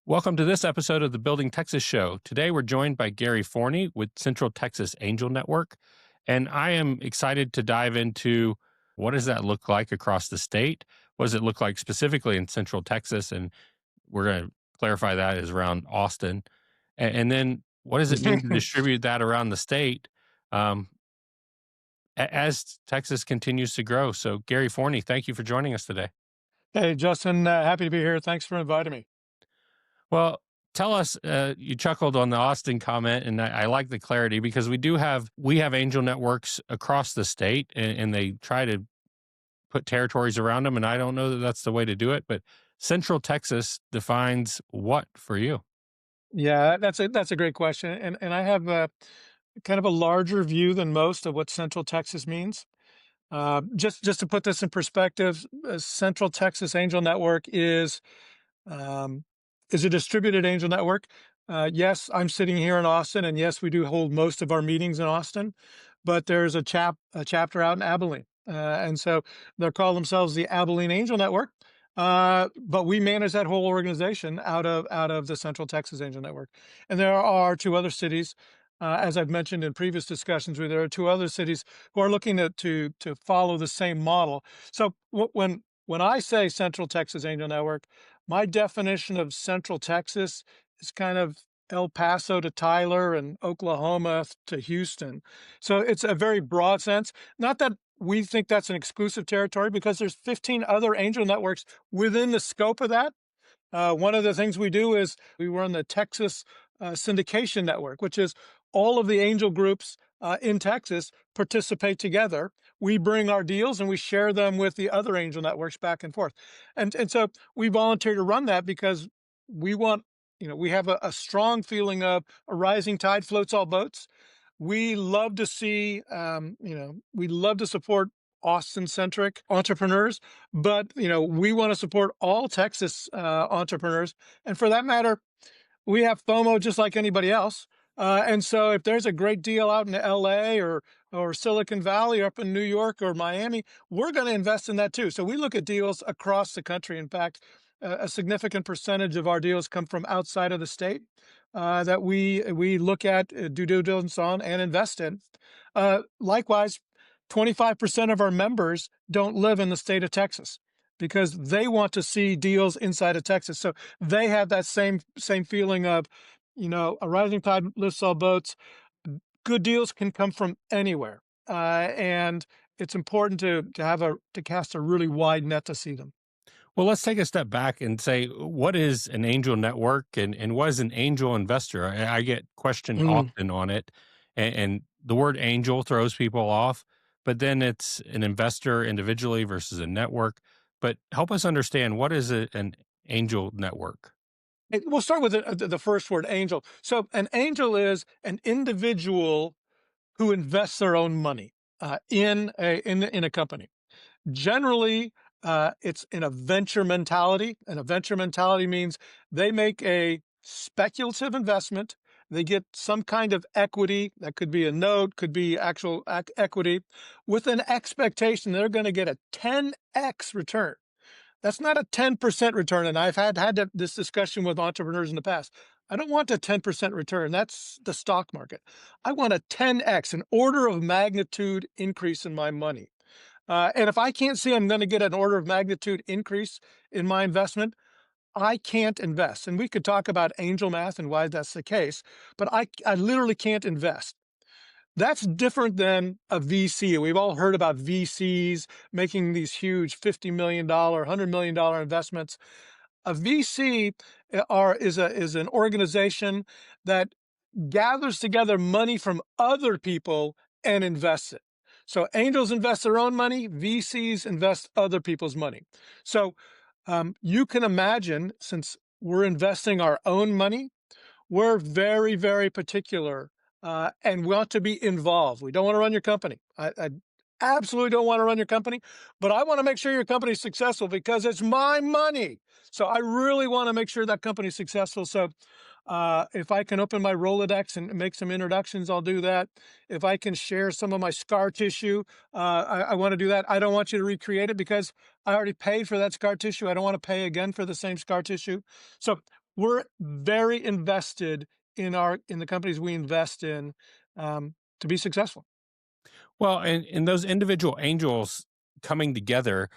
Welcome to this episode of the Building Texas Show. Today we're joined by Gary Forni with Central Texas Angel Network, and I am excited to dive into what does that look like across the state? What does it look like specifically in Central Texas? And we're going to clarify that is around Austin. And then what does it mean to distribute that around the state um, as Texas continues to grow? So Gary Forni, thank you for joining us today. Hey, Justin, happy to be here. Thanks for inviting me. Well, tell us, you chuckled on the Austin comment, and I like the clarity because we have angel networks across the state, and they try to put territories around them, and I don't know that that's the way to do it, but Central Texas defines what for you? Yeah, that's a great question, and I have kind of a larger view than most of what Central Texas means. Just to put this in perspective, Central Texas Angel Network um, is a distributed angel network. Yes, I'm sitting here in Austin, and yes, we do hold most of our meetings in Austin, but there's a chapter out in Abilene, and so they call themselves the Abilene Angel Network. But we manage that whole organization out of the Central Texas Angel Network, and there are two other cities. As I've mentioned in previous discussions, where there are two other cities who are looking to follow the same model. So when I say Central Texas Angel Network, my definition of Central Texas is kind of El Paso to Tyler and Oklahoma to Houston. So it's a very broad sense. Not that we think that's an exclusive territory, because there's 15 other angel networks within the scope of that. One of the things we do is we run the Texas Syndication Network, which is all of the angel groups in Texas participate together. We bring our deals and we share them with the other angel networks back and forth. And so we volunteer to run that because we want, we have a strong feeling of a rising tide floats all boats. We love to see, we love to support Austin-centric entrepreneurs, but we want to support all Texas entrepreneurs, and for that matter, we have FOMO just like anybody else. And so, if there's a great deal out in LA or Silicon Valley or up in New York or Miami, we're going to invest in that too. So we look at deals across the country. In fact, a significant percentage of our deals come from outside of the state that we look at, do due diligence on, and invest in. Likewise, 25% of our members don't live in the state of Texas because they want to see deals inside of Texas. So they have that same feeling of, a rising tide lifts all boats. Good deals can come from anywhere, and it's important to cast a really wide net to see them. Well, let's take a step back and say, what is an angel network and what is an angel investor? I get questioned Mm. often on it, and the word angel throws people off, but then it's an investor individually versus a network. But help us understand, what is an angel network? We'll start with the first word, angel. So an angel is an individual who invests their own money in a company. Generally, it's in a venture mentality, and a venture mentality means they make a speculative investment. They get some kind of equity, that could be a note, could be actual equity, with an expectation they're going to get a 10x return. That's not a 10% return. And I've had this discussion with entrepreneurs in the past. I don't want a 10% return. That's the stock market. I want a 10x, an order of magnitude increase in my money. And if I can't see I'm going to get an order of magnitude increase in my investment, I can't invest. And we could talk about angel math and why that's the case, but I literally can't invest. That's different than a VC. We've all heard about VCs making these huge $50 million, $100 million investments. A VC is an organization that gathers together money from other people and invests it. So angels invest their own money, VCs invest other people's money. So you can imagine, since we're investing our own money, we're very, very particular and want to be involved. We don't want to run your company. I absolutely don't want to run your company, but I want to make sure your company's successful because it's my money. So I really want to make sure that company's successful. So if I can open my Rolodex and make some introductions, I'll do that. If I can share some of my scar tissue, I want to do that. I don't want you to recreate it because I already paid for that scar tissue. I don't want to pay again for the same scar tissue. So we're very invested in the companies we invest in to be successful. Well, and those individual angels coming together,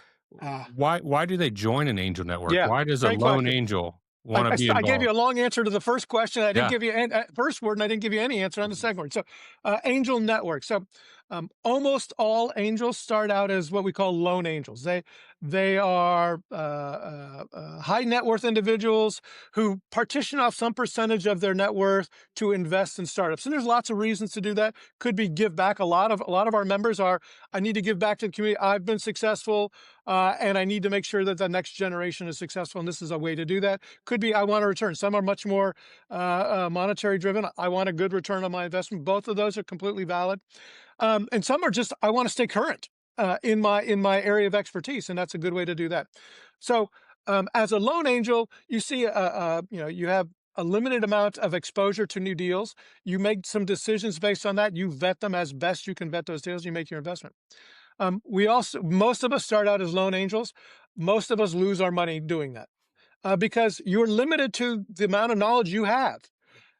Ah, why do they join an angel network? yeah, Why does a great lone question. angel want to be I gave you involved? a long answer to the first question. I didn't Yeah. give you an first word, and I didn't give you any answer on the second word. So, angel network. So, almost all angels start out as what we call lone angels. They are high net worth individuals who partition off some percentage of their net worth to invest in startups. And there's lots of reasons to do that. Could be give back. A lot of our members are, I need to give back to the community. I've been successful, and I need to make sure that the next generation is successful. And this is a way to do that. Could be I want a return. Some are much more monetary driven. I want a good return on my investment. Both of those are completely valid. And some are just I want to stay current in my area of expertise, and that's a good way to do that. So as a loan angel, you see you have a limited amount of exposure to new deals. You make some decisions based on that. You vet them as best you can vet those deals. You make your investment. We also most of us start out as loan angels. Most of us lose our money doing that because you're limited to the amount of knowledge you have.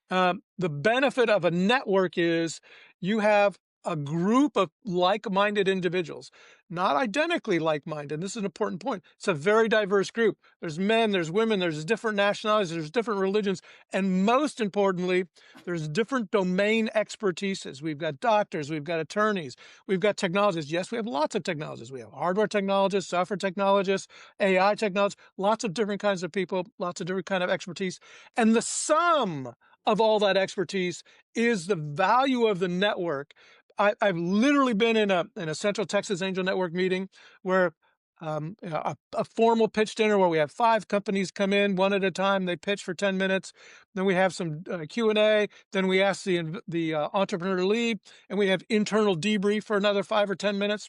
The benefit of a network is you have a group of like-minded individuals, not identically like-minded. This is an important point. It's a very diverse group. There's men, there's women, there's different nationalities, there's different religions, and most importantly, there's different domain expertises. We've got doctors, we've got attorneys, we've got technologists. Yes, we have lots of technologists. We have hardware technologists, software technologists, AI technologists, lots of different kinds of people, lots of different kind of expertise. And the sum of all that expertise is the value of the network. I've literally been in a Central Texas Angel Network meeting where a formal pitch dinner where we have 5 companies come in one at a time. They pitch for 10 minutes. Then we have some Q&A. Then we ask the entrepreneur to lead, and we have internal debrief for another 5 or 10 minutes.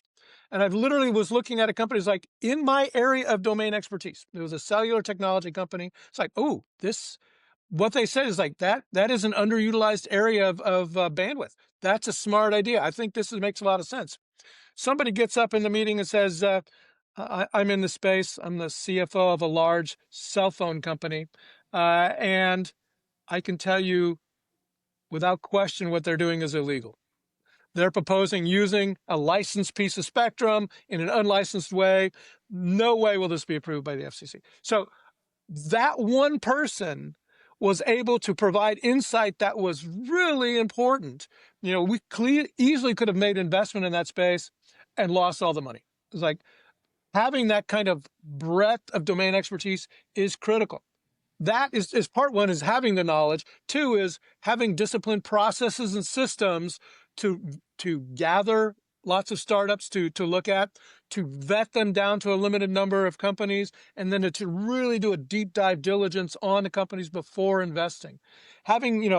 And I've literally was looking at a company that's like in my area of domain expertise. It was a cellular technology company. It's like, oh, this what they said is like that is an underutilized area of bandwidth. That's a smart idea. I think makes a lot of sense. Somebody gets up in the meeting and says, I'm in the space. I'm the CFO of a large cell phone company. And I can tell you without question what they're doing is illegal. They're proposing using a licensed piece of spectrum in an unlicensed way. No way will this be approved by the FCC. So that one person was able to provide insight that was really important. We easily could have made investment in that space and lost all the money. It's like having that kind of breadth of domain expertise is critical. That is part one is having the knowledge. Two is having disciplined processes and systems to gather lots of startups to look at, to vet them down to a limited number of companies, and then to really do a deep dive diligence on the companies before investing. Having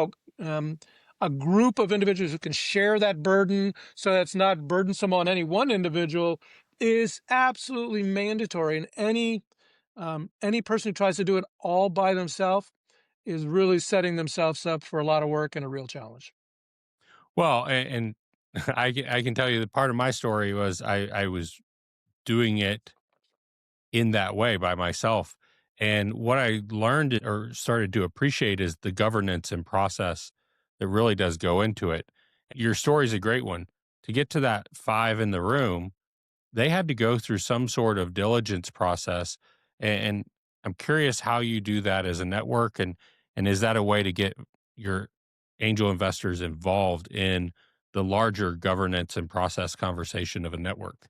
a group of individuals who can share that burden so that's not burdensome on any one individual is absolutely mandatory. And any person who tries to do it all by themselves is really setting themselves up for a lot of work and a real challenge. Well, and I can tell you that part of my story was I was doing it in that way by myself. And what I learned or started to appreciate is the governance and process that really does go into it. Your story is a great one. To get to that 5 in the room, they had to go through some sort of diligence process. And I'm curious how you do that as a network. And is that a way to get your angel investors involved in the larger governance and process conversation of a network?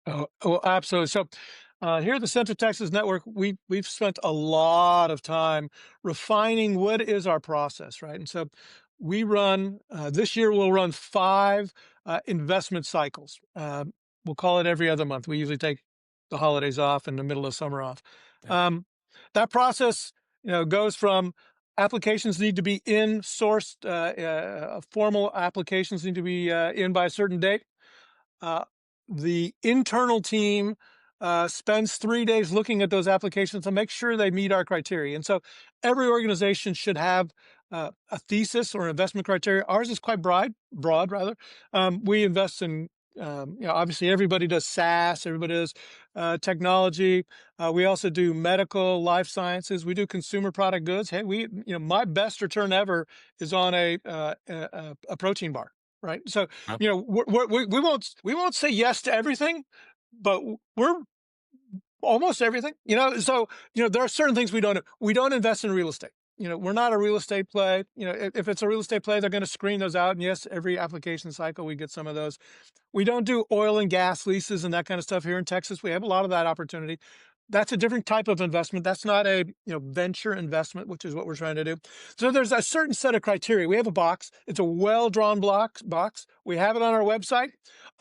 Oh, absolutely. So here at the Central Texas Network, we've spent a lot of time refining what is our process, right? And so we run this year we'll run 5 investment cycles. We'll call it every other month. We usually take the holidays off and the middle of summer off. Yeah. Um, that process, goes from applications need to be in sourced, formal applications need to be in by a certain date. Uh, the internal team spends 3 days looking at those applications to make sure they meet our criteria. And so every organization should have a thesis or investment criteria. Ours is quite broad rather. We invest in Obviously everybody does SaaS, everybody does technology. We also do medical, life sciences. We do consumer product goods. Hey, my best return ever is on a protein bar, right? So, Yep. we won't say yes to everything, but we're almost everything. So there are certain things we don't do. We don't invest in real estate. We're not a real estate play. If it's a real estate play, they're going to screen those out. And yes, every application cycle we get some of those. We don't do oil and gas leases and that kind of stuff here in Texas. We have a lot of that opportunity. That's a different type of investment. That's not a venture investment, which is what we're trying to do. So there's a certain set of criteria. We have a box. It's a well-drawn box. We have it on our website.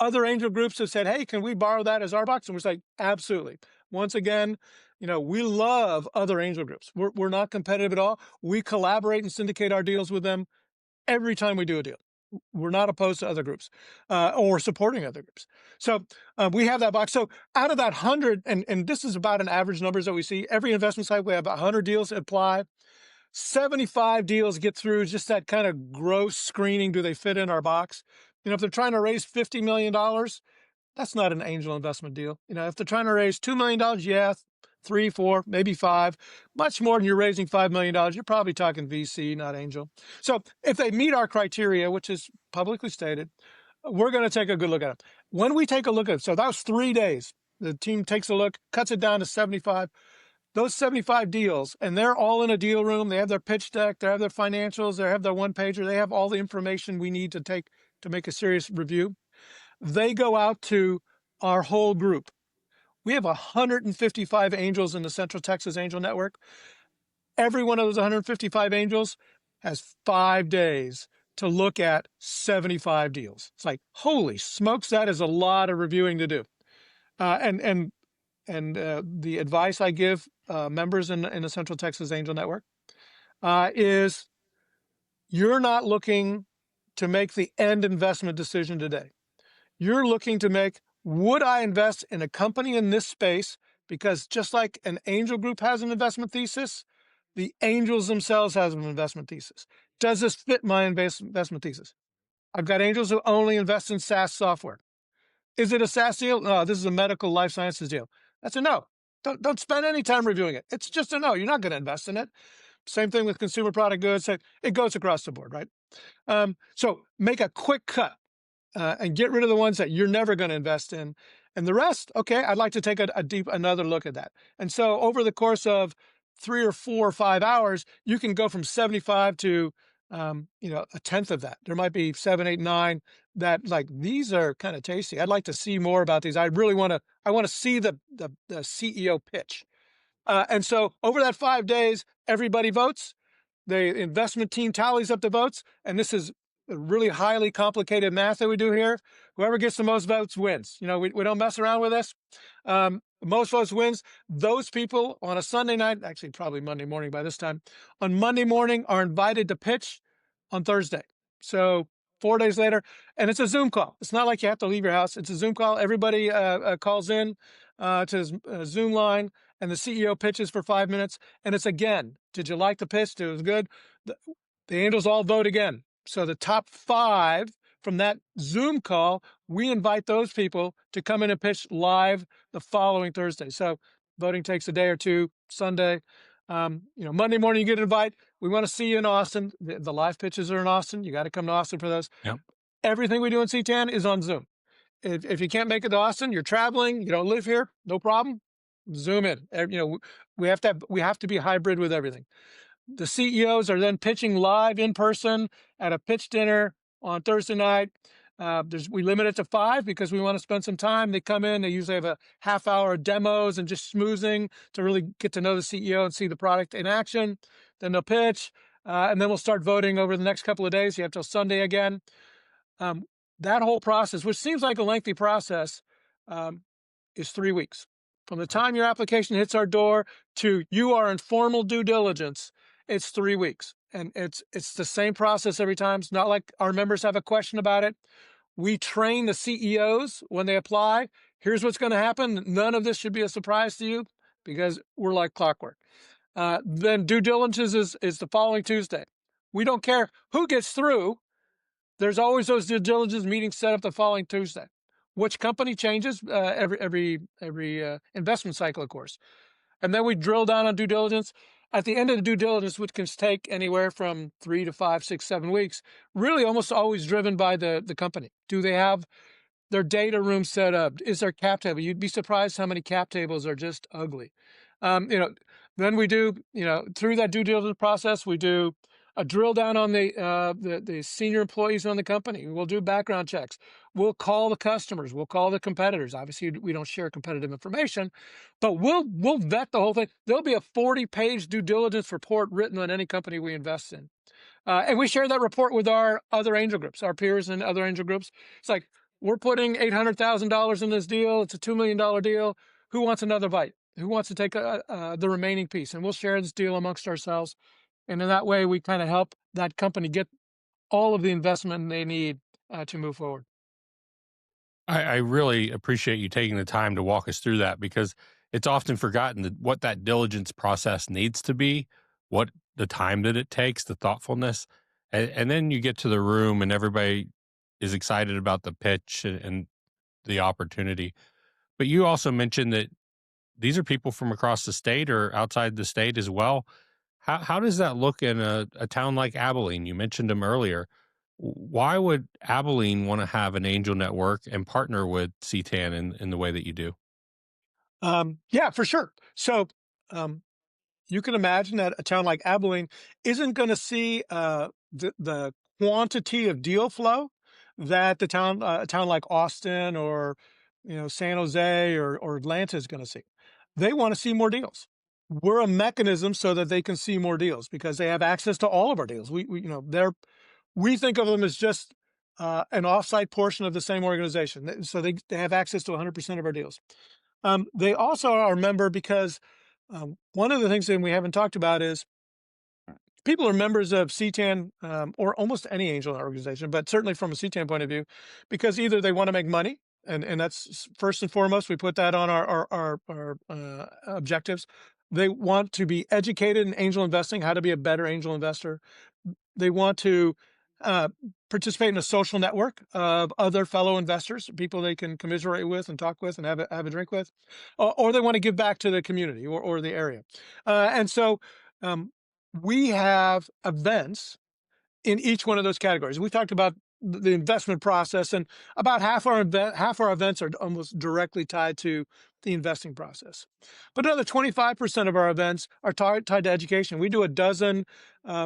Other angel groups have said, "Hey, can we borrow that as our box?" And we're saying, "Absolutely." Once again, we love other angel groups. We're not competitive at all. We collaborate and syndicate our deals with them every time we do a deal. We're not opposed to other groups or supporting other groups. So we have that box. So out of that 100, and this is about an average numbers that we see, every investment cycle, we have 100 deals apply. 75 deals get through just that kind of gross screening. Do they fit in our box? If they're trying to raise $50 million, that's not an angel investment deal. If they're trying to raise $2 million, yeah, 3, 4, maybe 5, much more than you're raising $5 million, you're probably talking VC, not angel. So if they meet our criteria, which is publicly stated, we're going to take a good look at them. When we take a look at it, so that was 3 days. The team takes a look, cuts it down to 75. Those 75 deals, and they're all in a deal room. They have their pitch deck, they have their financials, they have their one pager, they have all the information we need to make a serious review. They go out to our whole group. We have 155 angels in the Central Texas Angel Network. Every one of those 155 angels has 5 days to look at 75 deals. It's like, holy smokes, that is a lot of reviewing to do. And the advice I give members in the Central Texas Angel Network is you're not looking to make the end investment decision today. You're looking to make, would I invest in a company in this space? Because just like an angel group has an investment thesis, the angels themselves have an investment thesis. Does this fit my investment thesis? I've got angels who only invest in SaaS software. Is it a SaaS deal? No, this is a medical life sciences deal. That's a no. Don't spend any time reviewing it. It's just a no. You're not going to invest in it. Same thing with consumer product goods. It goes across the board, right? So make a quick cut. And get rid of the ones that you're never going to invest in. And the rest, okay, I'd like to take another look at that. And so over the course of 3 or 4 or 5 hours, you can go from 75 to, a tenth of that. There might be 7, 8, 9 that these are kind of tasty. I'd like to see more about these. I want to see the CEO pitch. And so over that 5 days, everybody votes. The investment team tallies up the votes. And this is really highly complicated math that we do here. Whoever gets the most votes wins. We don't mess around with this. Most votes wins. Those people on a Sunday night, actually probably Monday morning by this time, on Monday morning are invited to pitch on Thursday. So 4 days later, and it's a Zoom call. It's not like you have to leave your house. It's a Zoom call. Everybody calls in to his Zoom line, and the CEO pitches for 5 minutes. And it's again, did you like the pitch? It was good. The angels all vote again. So the top 5 from that Zoom call, we invite those people to come in and pitch live the following Thursday. So voting takes a day or two. Sunday, Monday morning you get an invite. We want to see you in Austin. The live pitches are in Austin. You got to come to Austin for those. Yep. Everything we do in CTAN is on Zoom. If you can't make it to Austin, you're traveling, you don't live here, no problem. Zoom in. We have to be hybrid with everything. The CEOs are then pitching live in person at a pitch dinner on Thursday night. We limit it to 5 because we want to spend some time. They come in, they usually have a half hour of demos and just schmoozing to really get to know the CEO and see the product in action. Then they'll pitch, and then we'll start voting over the next couple of days. You have till Sunday again. That whole process, which seems like a lengthy process, is 3 weeks. From the time your application hits our door to you are in formal due diligence, it's 3 weeks. And it's the same process every time. It's not like our members have a question about it. We train the CEOs when they apply. Here's what's going to happen. None of this should be a surprise to you because we're like clockwork. Then due diligence is the following Tuesday. We don't care who gets through. There's always those due diligence meetings set up the following Tuesday. which company changes every investment cycle, of course. And then we drill down on due diligence. At the end of the due diligence, which can take anywhere from 3 to 5, 6, 7 weeks, really almost always driven by the company. Do they have their data room set up? Is there cap table? You'd be surprised how many cap tables are just ugly. You know, then we do, through that due diligence process, we do a drill down on the senior employees on the company. We'll do background checks. We'll call the customers. We'll call the competitors. Obviously, we don't share competitive information, but we'll vet the whole thing. There'll be a 40-page due diligence report written on any company we invest in. And we share that report with our other angel groups, our peers and other angel groups. It's like, we're putting $800,000 in this deal. It's a $2 million deal. Who wants another bite? Who wants to take the remaining piece? And we'll share this deal amongst ourselves. And in that way, we kind of help that company get all of the investment they need to move forward. I really appreciate you taking the time to walk us through that because it's often forgotten that what that diligence process needs to be, what the time that it takes, the thoughtfulness. And then you get to the room and everybody is excited about the pitch and the opportunity. But you also mentioned that these are people from across the state or outside the state as well. How does that look in a town like Abilene? You mentioned them earlier. Why would Abilene want to have an angel network and partner with CTAN in the way that you do? Yeah, for sure. So um, you can imagine that a town like Abilene isn't going to see the quantity of deal flow that a town like Austin or San Jose or Atlanta is going to see. They want to see more deals. We're a mechanism so that they can see more deals because they have access to all of our deals. We think of them as just an offsite portion of the same organization, so they have access to 100% of our deals. They also are a member because one of the things that we haven't talked about is people are members of CTAN or almost any angel organization, but certainly from a CTAN point of view, because either they want to make money, and that's first and foremost, we put that on our objectives. They want to be educated in angel investing, how to be a better angel investor. They want to uh, participate in a social network of other fellow investors, people they can commiserate with and talk with and have a drink with, or they want to give back to the community or the area. And so um, we have events in each one of those categories. We talked about the investment process, and about half our events are almost directly tied to the investing process. But another 25% of our events are tied to education. We do a dozen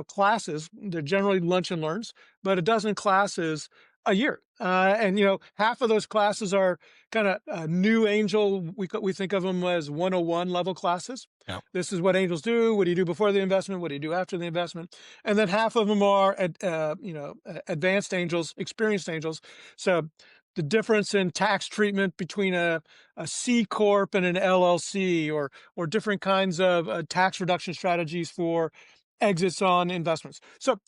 classes. They're generally lunch and learns, but a dozen classes a year. And half of those classes are kind of new angel. We think of them as 101 level classes. Yeah. This is what angels do. What do you do before the investment? What do you do after the investment? And then half of them are advanced angels, experienced angels. So the difference in tax treatment between a C corp and an LLC, or different kinds of tax reduction strategies for exits on investments. So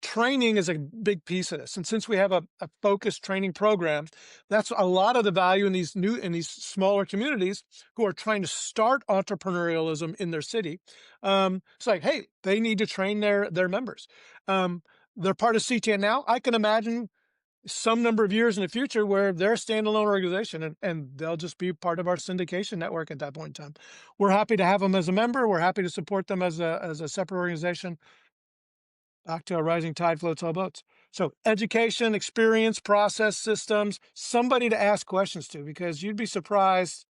training is a big piece of this, and since we have a focused training program, that's a lot of the value in these smaller communities who are trying to start entrepreneurialism in their city. It's like, hey, they need to train their members. They're part of CTN now. I can imagine some number of years in the future where they're a standalone organization and they'll just be part of our syndication network at that point in time. We're happy to have them as a member. We're happy to support them as a separate organization. Back to a rising tide floats all boats. So education, experience, process, systems, somebody to ask questions to, because you'd be surprised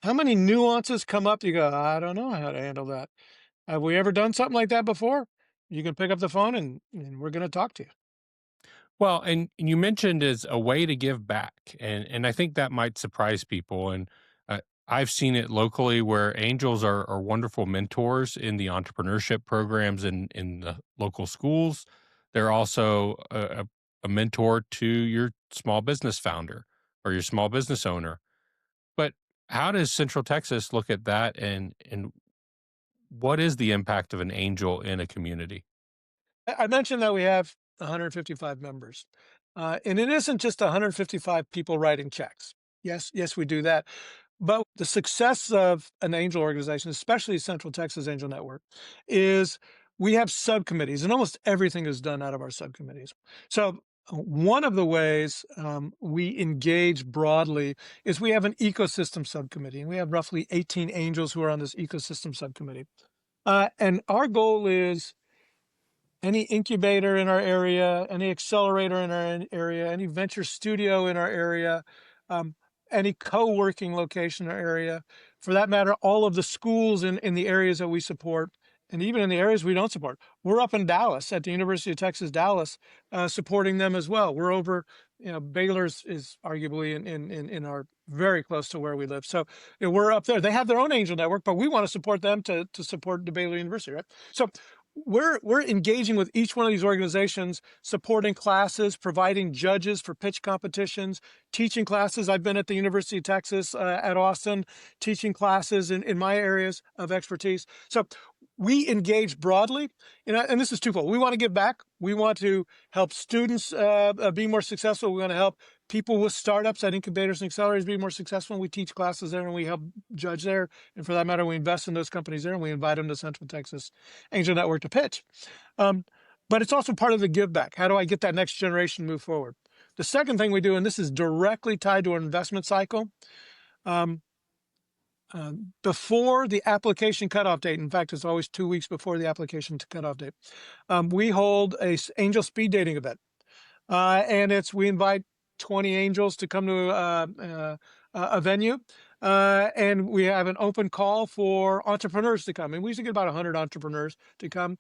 how many nuances come up. You go, I don't know how to handle that. Have we ever done something like that before? You can pick up the phone and we're going to talk to you. Well, and you mentioned as a way to give back, and I think that might surprise people. And I've seen it locally where angels are wonderful mentors in the entrepreneurship programs in the local schools. They're also a mentor to your small business founder or your small business owner. But how does Central Texas look at that, and what is the impact of an angel in a community? I mentioned that we have 155 members, and it isn't just 155 people writing checks. Yes, we do that. But the success of an angel organization, especially Central Texas Angel Network, is we have subcommittees, and almost everything is done out of our subcommittees. So One of the ways we engage broadly is we have an ecosystem subcommittee, and we have roughly 18 angels who are on this ecosystem subcommittee. And our goal is any incubator in our area, any accelerator in our area, any venture studio in our area, um, any co-working location in our area, for that matter, all of the schools in the areas that we support, and even in the areas we don't support. We're up in Dallas at the University of Texas, Dallas, supporting them as well. We're over, Baylor's is arguably in our very close to where we live. So we're up there. They have their own angel network, but we want to support them to support the Baylor University, right? So we're engaging with each one of these organizations, supporting classes, providing judges for pitch competitions, teaching classes. I've been at the University of Texas at Austin, teaching classes in my areas of expertise. So we engage broadly, and this is twofold. We want to give back. We want to help students be more successful. We want to help people with startups at incubators and accelerators be more successful. We teach classes there, and we help judge there. And for that matter, we invest in those companies there, and we invite them to Central Texas Angel Network to pitch. But it's also part of the give back. How do I get that next generation to move forward? The second thing we do, and this is directly tied to our investment cycle, before the application cutoff date, in fact, it's always 2 weeks before the application cutoff date, we hold a angel speed dating event. And we invite 20 angels to come to a venue, and we have an open call for entrepreneurs to come. And we usually get about 100 entrepreneurs to come.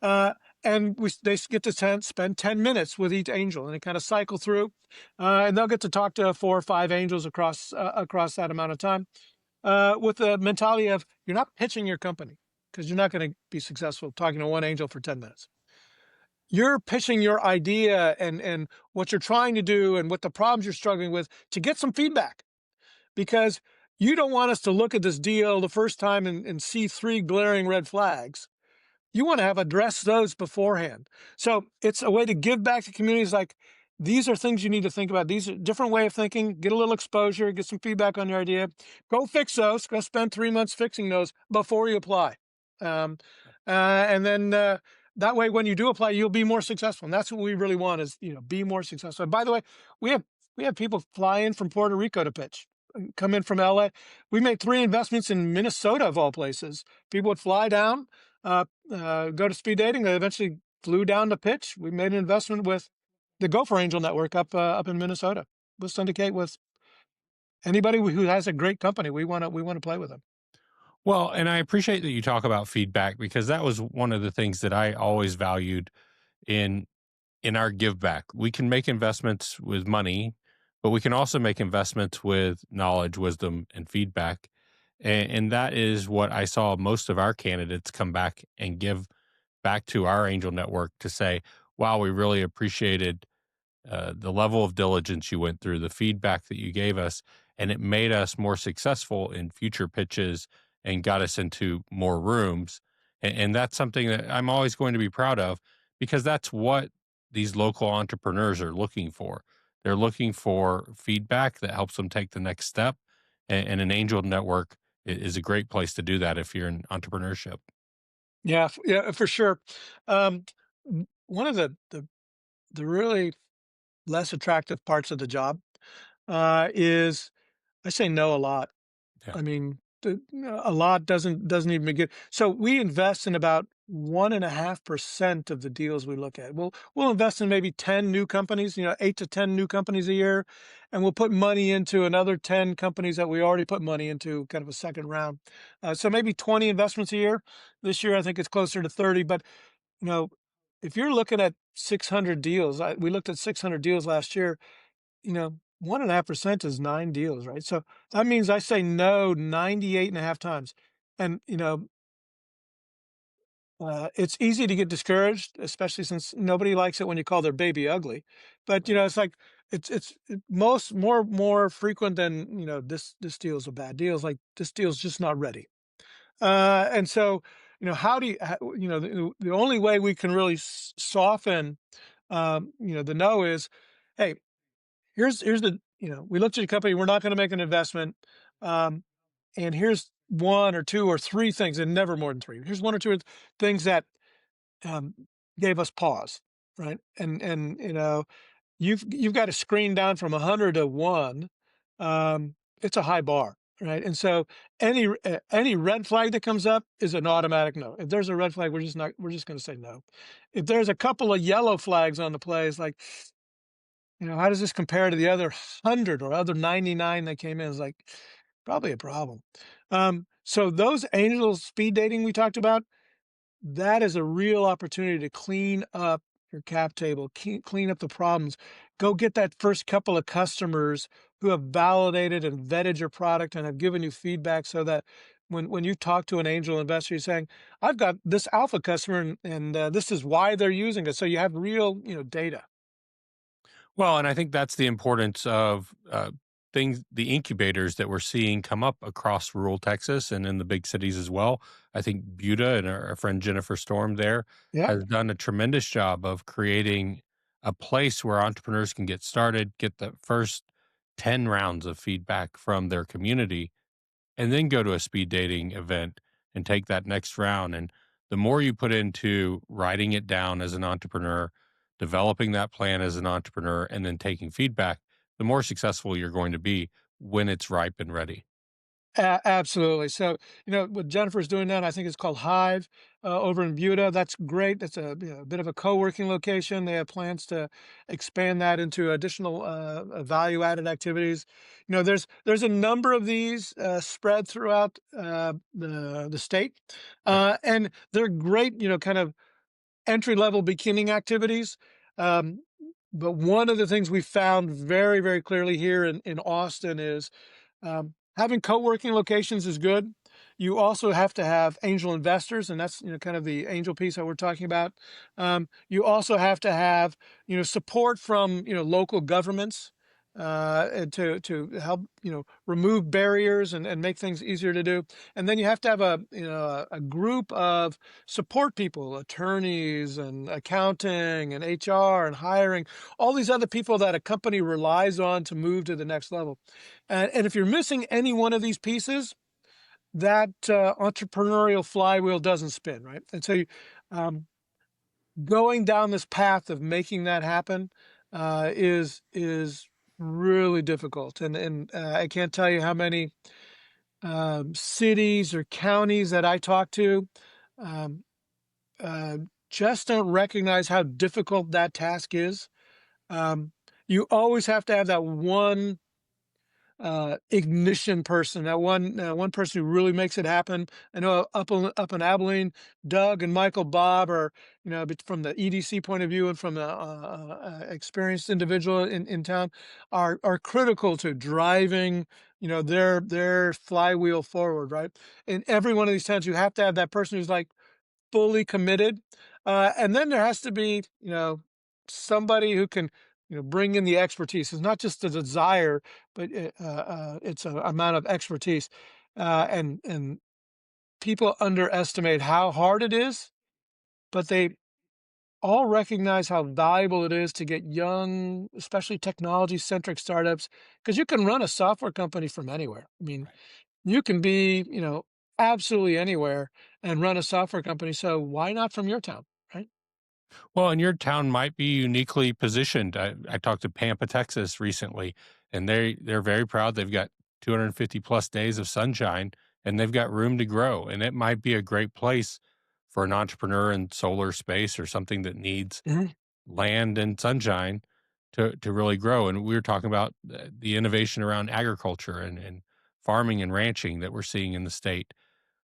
And they get to spend 10 minutes with each angel, and they kind of cycle through, and they'll get to talk to 4 or 5 angels across that amount of time, with the mentality of you're not pitching your company, because you're not going to be successful talking to one angel for 10 minutes. You're pitching your idea and what you're trying to do and what the problems you're struggling with to get some feedback, because you don't want us to look at this deal the first time and see 3 glaring red flags. You want to have addressed those beforehand. So it's a way to give back to communities. Like, these are things you need to think about. These are a different way of thinking. Get a little exposure, get some feedback on your idea. Go fix those. Go spend 3 months fixing those before you apply. And then that way, when you do apply, you'll be more successful. And that's what we really want, is be more successful. And by the way, we have people fly in from Puerto Rico to pitch, come in from LA. We made 3 investments in Minnesota, of all places. People would fly down, go to speed dating. They eventually flew down to pitch. We made an investment with the Gopher Angel Network up in Minnesota. We'll syndicate with anybody who has a great company. We want to play with them. Well, and I appreciate that you talk about feedback, because that was one of the things that I always valued in our give back. We can make investments with money, but we can also make investments with knowledge, wisdom, and feedback. And that is what I saw most of our candidates come back and give back to our angel network, to say, wow, we really appreciated the level of diligence you went through, the feedback that you gave us, and it made us more successful in future pitches and got us into more rooms. And that's something that I'm always going to be proud of, because that's what these local entrepreneurs are looking for. They're looking for feedback that helps them take the next step. And an angel network is a great place to do that if you're in entrepreneurship. Yeah, yeah, for sure. One of the really less attractive parts of the job is I say no a lot. Yeah. I mean, a lot doesn't even begin. So we invest in about 1.5% of the deals we look at. We'll invest in maybe 10 new companies, 8 to 10 new companies a year, and we'll put money into another 10 companies that we already put money into, kind of a second round. So maybe 20 investments a year. This year, I think it's closer to 30. But you know, if you're looking at 600 deals, we looked at 600 deals last year. 1.5% is 9 deals, right? So that means I say no 98 and a half times. And, it's easy to get discouraged, especially since nobody likes it when you call their baby ugly. But, it's like, it's more frequent than, this deal's a bad deal. It's like, this deal's just not ready. And so, how do you, the only way we can really soften, the no is, hey, here's the we looked at a company, we're not going to make an investment, and here's 1 or 2 or 3 things, and never more than 3. Here's 1 or 2 things that um, gave us pause, right? And you've got to screen down from 100 to 1. It's a high bar, right? And so any red flag that comes up is an automatic no. If there's a red flag, we're just going to say no. If there's a couple of yellow flags on the play, it's like, how does this compare to the other 100 or other 99 that came in? It's like probably a problem. So those angel speed dating we talked about, that is a real opportunity to clean up your cap table, clean up the problems. Go get that first couple of customers who have validated and vetted your product and have given you feedback so that when you talk to an angel investor, you're saying, I've got this alpha customer and this is why they're using it. So you have real, data. Well, and I think that's the importance of things, the incubators that we're seeing come up across rural Texas and in the big cities as well. I think Buda and our friend Jennifer Storm there Yeah. has done a tremendous job of creating a place where entrepreneurs can get started, get the first 10 rounds of feedback from their community, and then go to a speed dating event and take that next round. And the more you put into writing it down as an entrepreneur, developing that plan as an entrepreneur, and then taking feedback, the more successful you're going to be when it's ripe and ready. Absolutely. So, what Jennifer's doing now, I think it's called Hive over in Buda. That's great. That's a, bit of a co-working location. They have plans to expand that into additional value-added activities. There's a number of these spread throughout the state, Right. and they're great. Kind of entry-level beginning activities. Um, but one of the things we found very, very clearly here in Austin is having co-working locations is good. You also have to have angel investors, and that's kind of the angel piece that we're talking about. You also have to have support from local governments and to help remove barriers and make things easier to do. And then you have to have a group of support people, attorneys and accounting and HR and hiring, all these other people that a company relies on to move to the next level. And if you're missing any one of these pieces, that entrepreneurial flywheel doesn't spin, right? And so um, going down this path of making that happen is really difficult. And I can't tell you how many cities or counties that I talk to um, uh, just don't recognize how difficult that task is. Um, you always have to have that one ignition person, that one person who really makes it happen. I know up in Abilene, Doug and Michael Bob are from the EDC point of view and from the experienced individual in town are critical to driving their flywheel forward, right? In every one of these towns, you have to have that person who's like fully committed. And then there has to be, somebody who can, bring in the expertise. It's not just the desire, but it's an amount of expertise. And people underestimate how hard it is, but they all recognize how valuable it is to get young, especially technology centric startups, because you can run a software company from anywhere. I mean, Right. you can be, absolutely anywhere and run a software company. So why not from your town, right? Well, and your town might be uniquely positioned. I talked to Pampa, Texas recently, and they're very proud. They've got 250 plus days of sunshine, and they've got room to grow. And it might be a great place for an entrepreneur in solar space or something that needs Mhm. land and sunshine to really grow. And we were talking about the innovation around agriculture and farming and ranching that we're seeing in the state.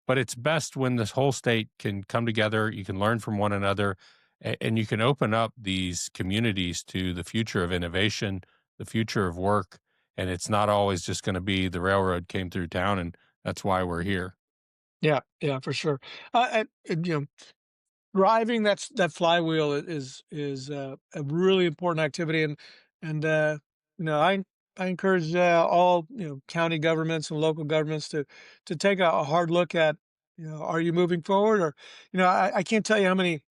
But it's best when this whole state can come together, you can learn from one another, and you can open up these communities to the future of innovation, the future of work, and it's not always just gonna be the railroad came through town, and that's why we're here. Yeah, yeah, for sure. Driving that flywheel is a really important activity, and you know, I encourage all county governments and local governments to take a hard look at are you moving forward or I can't tell you how many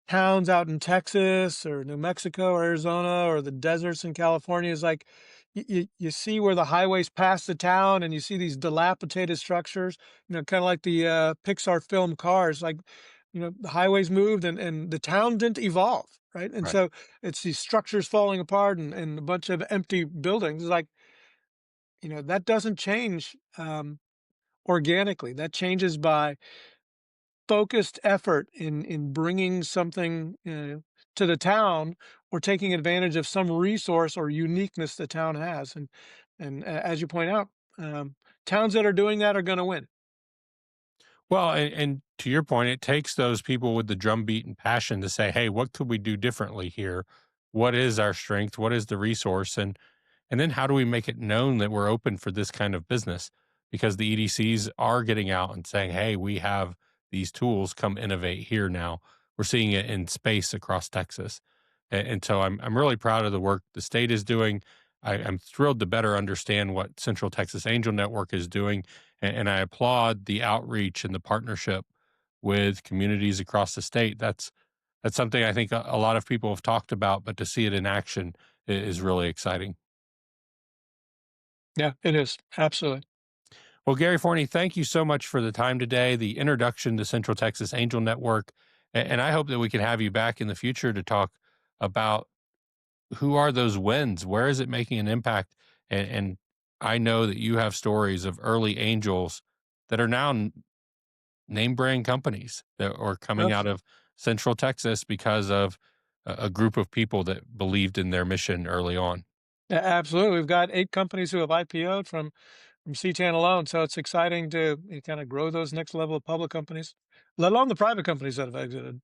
towns out in Texas or New Mexico or Arizona or the deserts in California is like you see where the highways pass the town and you see these dilapidated structures, kind of like the Pixar film Cars, like, the highways moved and the town didn't evolve. right? And Right. so it's these structures falling apart and a bunch of empty buildings. It's like, that doesn't change organically. That changes by focused effort in bringing something to the town or taking advantage of some resource or uniqueness the town has. And as you point out, towns that are doing that are going to win. Well, and to your point, it takes those people with the drumbeat and passion to say, "Hey, what could we do differently here? What is our strength? What is the resource?" And then how do we make it known that we're open for this kind of business? Because the EDCs are getting out and saying, "Hey, we have these tools. Come innovate here now." We're seeing it in space across Texas, and so I'm really proud of the work the state is doing. I'm thrilled to better understand what Central Texas Angel Network is doing, and I applaud the outreach and the partnership with communities across the state. That's something I think a lot of people have talked about, but to see it in action is really exciting. Yeah, it is. Absolutely. Well, Gary Forni, thank you so much for the time today, the introduction to Central Texas Angel Network. And I hope that we can have you back in the future to talk about who are those wins? Where is it making an impact? And I know that you have stories of early angels that are now name brand companies that are coming out Abs- of Central Texas because of a group of people that believed in their mission early on. Absolutely. We've got 8 companies who have IPO'd from CTAN alone. So it's exciting to kind of grow those next level of public companies, let alone the private companies that have exited.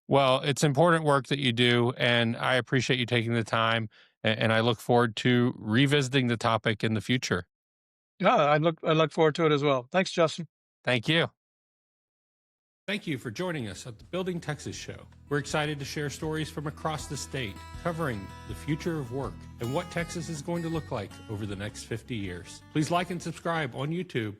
Well, it's important work that you do, and I appreciate you taking the time. And I look forward to revisiting the topic in the future. Yeah, I look forward to it as well. Thanks, Justin. Thank you. Thank you for joining us at the Building Texas Show. We're excited to share stories from across the state covering the future of work and what Texas is going to look like over the next 50 years. Please like and subscribe on YouTube.